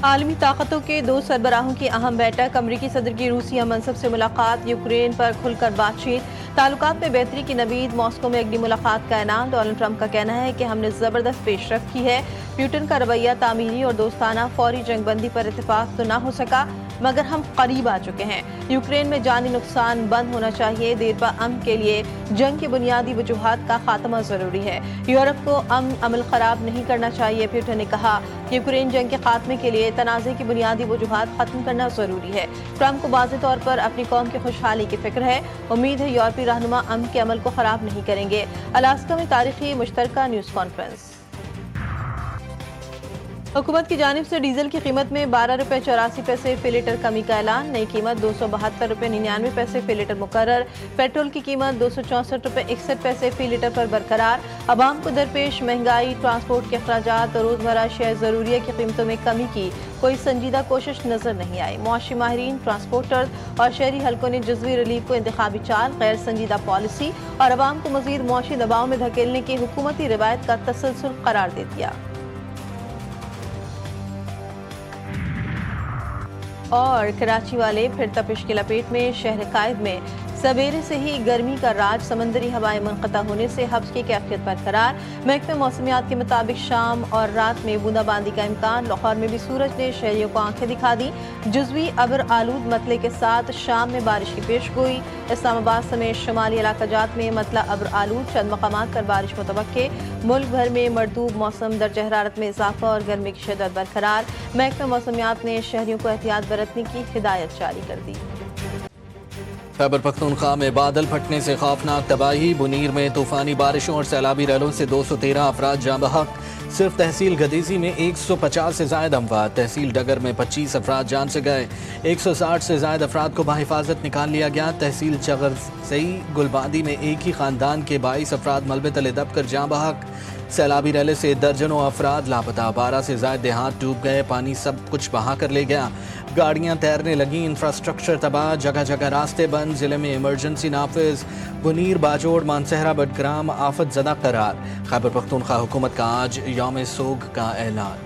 عالمی طاقتوں کے دو سربراہوں کی اہم بیٹھک، امریکی صدر کی روسی ہم منصب سے ملاقات، یوکرین پر کھل کر بات چیت، تعلقات میں بہتری کی نوید، ماسکو میں اگلی ملاقات کا اعلان۔ ڈونلڈ ٹرمپ کا کہنا ہے کہ ہم نے زبردست پیش رفت کی ہے، پیوٹن کا رویہ تعمیری اور دوستانہ، فوری جنگ بندی پر اتفاق تو نہ ہو سکا مگر ہم قریب آ چکے ہیں۔ یوکرین میں جانی نقصان بند ہونا چاہیے، دیرپا امن کے لیے جنگ کی بنیادی وجوہات کا خاتمہ ضروری ہے، یورپ کو امن عمل خراب نہیں کرنا چاہیے۔ پیوٹن نے کہا کہ یوکرین جنگ کے خاتمے کے لیے تنازع کی بنیادی وجوہات ختم کرنا ضروری ہے۔ ٹرمپ کو واضح طور پر اپنی قوم کی خوشحالی کی فکر ہے، امید ہے یورپی رہنما امن کے عمل کو خراب نہیں کریں گے۔ الاسکا میں تاریخی مشترکہ نیوز کانفرنس۔ حکومت کی جانب سے ڈیزل کی قیمت میں 12 روپے 84 پیسے فی لیٹر کمی کا اعلان، نئی قیمت 272 روپے 99 پیسے فی لیٹر مقرر، پیٹرول کی قیمت 264 روپے 61 پیسے فی لیٹر پر برقرار۔ عوام کو درپیش مہنگائی، ٹرانسپورٹ کے اخراجات اور روزمرہ اشیاء ضروریہ کی قیمتوں میں کمی کی کوئی سنجیدہ کوشش نظر نہیں آئی۔ معاشی ماہرین، ٹرانسپورٹرز اور شہری حلقوں نے جزوی ریلیف کو انتخابی چال، غیر سنجیدہ پالیسی اور عوام کو مزید معاشی دباؤ میں دھکیلنے کی حکومتی روایت کا تسلسل قرار دے دیا۔ اور کراچی والے پھر تپش کی لپیٹ میں، شہر قائد میں سویرے سے ہی گرمی کا راج، سمندری ہوائیں منقطع ہونے سے حبس کی کیفیت برقرار۔ محکمہ موسمیات کے مطابق شام اور رات میں بوندا باندی کا امکان۔ لاہور میں بھی سورج نے شہریوں کو آنکھیں دکھا دی، جزوی ابر آلود مطلع کے ساتھ شام میں بارش کی پیش گوئی۔ اسلام آباد سمیت شمالی علاقہ جات میں مطلع ابر آلود، چند مقامات پر بارش متوقع۔ ملک بھر میں مرطوب موسم، درجہ حرارت میں اضافہ اور گرمی کی شدت برقرار۔ محکمہ موسمیات نے شہریوں کو احتیاط برتنے کی ہدایت جاری کر دی۔ خیبر پختونخوا میں بادل پھٹنے سے خوفناک تباہی، بنیر میں طوفانی بارشوں اور سیلابی ریلوں سے 213 افراد جاں بحق، صرف تحصیل گدیزی میں 150 سے زائد اموات، تحصیل ڈگر میں 25 افراد جان سے گئے، 160 سے زائد افراد کو بحفاظت نکال لیا گیا، تحصیل چغرسئی گلبادی میں ایک ہی خاندان کے 22 افراد ملبے تلے دب کر جاں بحق، سیلابی ریلے سے درجنوں افراد لاپتہ، 12 سے زائد دیہات ڈوب گئے، پانی سب کچھ بہا کر لے گیا، گاڑیاں تیرنے لگیں، انفراسٹرکچر تباہ، جگہ جگہ راستے بند، ضلع میں ایمرجنسی نافذ، بنیر، باجوڑ، مانسہرہ، بٹگرام آفت زدہ قرار۔ خیبر پختونخوا حکومت کا آج یوم سوگ کا اعلان۔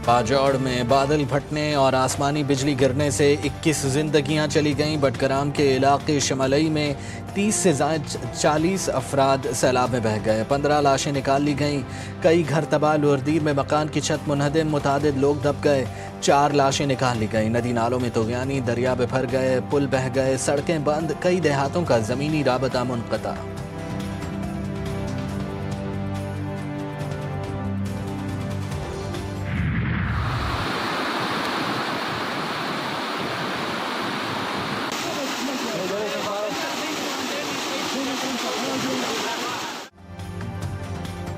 باجوڑ میں بادل پھٹنے اور آسمانی بجلی گرنے سے 21 زندگیاں چلی گئیں، بٹگرام کے علاقے شمالی میں 30 سے زائد 40 افراد سیلاب میں بہہ گئے، 15 لاشیں نکال لی گئیں، کئی گھر تباہ، لوردیر میں مکان کی چھت منہدم، متعدد لوگ دب گئے، 4 لاشیں نکال لی گئیں، ندی نالوں میں طغیانی، دریا بھر گئے، پل بہہ گئے، سڑکیں بند، کئی دیہاتوں کا زمینی رابطہ منقطع۔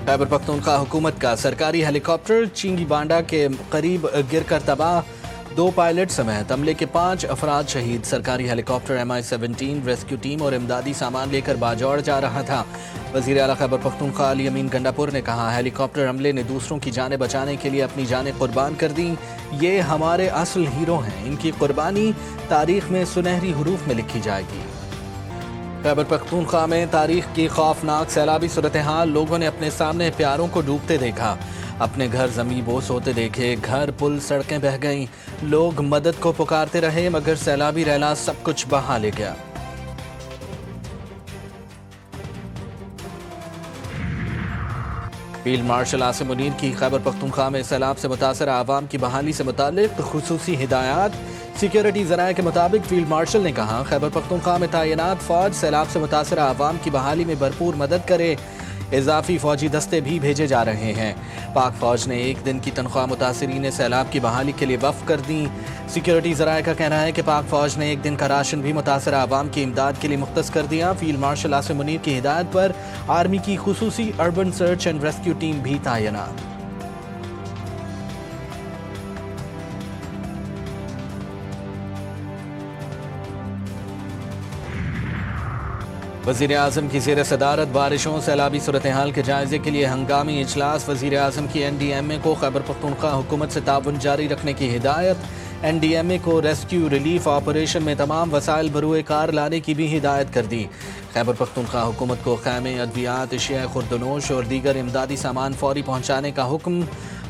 خیبر پختونخوا حکومت کا سرکاری ہیلی کاپٹر چینگی بانڈا کے قریب گر کر تباہ، 2 پائلٹ سمیت عملے کے 5 افراد شہید۔ سرکاری ہیلی کاپٹر MI-17 ریسکیو ٹیم اور امدادی سامان لے کر باجوڑ جا رہا تھا۔ وزیر اعلیٰ خیبر پختونخوا علی امین گنڈاپور نے کہا، ہیلی کاپٹر عملے نے دوسروں کی جانیں بچانے کے لیے اپنی جانیں قربان کر دیں، یہ ہمارے اصل ہیرو ہیں، ان کی قربانی تاریخ میں سنہری حروف میں لکھی جائے گی۔ خیبر پختونخوا میں تاریخ کی خوفناک سیلابی صورتحال، لوگوں نے اپنے سامنے پیاروں کو ڈوبتے دیکھا، اپنے گھر زمیں بوس ہوتے دیکھے، گھر پل سڑکیں بہہ گئیں، لوگ مدد کو پکارتے رہے مگر سیلابی ریلا سب کچھ بہا لے گیا۔ فیلڈ مارشل عاصم منیر کی خیبر پختونخوا میں سیلاب سے متاثرہ عوام کی بحالی سے متعلق خصوصی ہدایات۔ سیکیورٹی ذرائع کے مطابق فیلڈ مارشل نے کہا، خیبر پختونخوا میں تعینات فوج سیلاب سے متاثرہ عوام کی بحالی میں بھرپور مدد کرے، اضافی فوجی دستے بھی بھیجے جا رہے ہیں۔ پاک فوج نے 1 دن کی تنخواہ متاثرین سیلاب کی بحالی کے لیے وقف کر دیں۔ سیکیورٹی ذرائع کا کہنا ہے کہ پاک فوج نے 1 دن کا راشن بھی متاثرہ عوام کی امداد کے لیے مختص کر دیا۔ فیلڈ مارشل عاصم منیر کی ہدایت پر آرمی کی خصوصی urban search and rescue team بھی تعینات۔ وزیر اعظم کی زیر صدارت بارشوں سیلابی صورتحال کے جائزے کے لیے ہنگامی اجلاس، وزیر اعظم کی NDMA کو خیبر پختونخوا حکومت سے تعاون جاری رکھنے کی ہدایت، NDMA کو ریسکیو ریلیف آپریشن میں تمام وسائل بروئے کار لانے کی بھی ہدایت کر دی۔ خیبر پختونخوا حکومت کو خیمے، ادویات، اشیاء خوردونوش اور دیگر امدادی سامان فوری پہنچانے کا حکم۔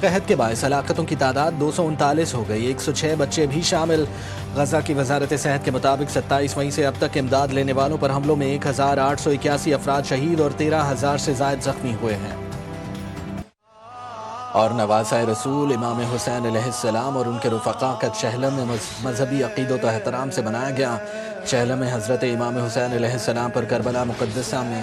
قحط کے باعث ہلاکتوں کی تعداد 239 ہو گئی، 106 بچے بھی شامل۔ غزہ کی وزارت صحت کے مطابق 27 مئی سے اب تک امداد لینے والوں پر حملوں میں 1881 افراد شہید اور 13,000 سے زائد زخمی ہوئے ہیں۔ اور نواسۂ رسول امام حسین علیہ السلام اور ان کے رفقا کا چہلم میں مذہبی عقیدت و احترام سے منایا گیا۔ چہلم میں حضرت امام حسین علیہ السلام پر کربلا مقدسہ میں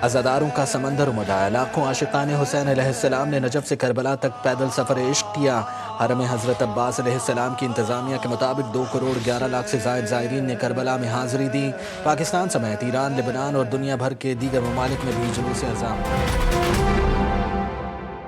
عزاداروں کا سمندر امڈا۔ لاکھوں عاشقان حسین علیہ السلام نے نجف سے کربلا تک پیدل سفر عشق کیا۔ حرم حضرت عباس علیہ السلام کی انتظامیہ کے مطابق 2 کروڑ 11 لاکھ سے زائد زائرین نے کربلا میں حاضری دی۔ پاکستان سمیت ایران، لبنان اور دنیا بھر کے دیگر ممالک میں بھی جلوس اعظام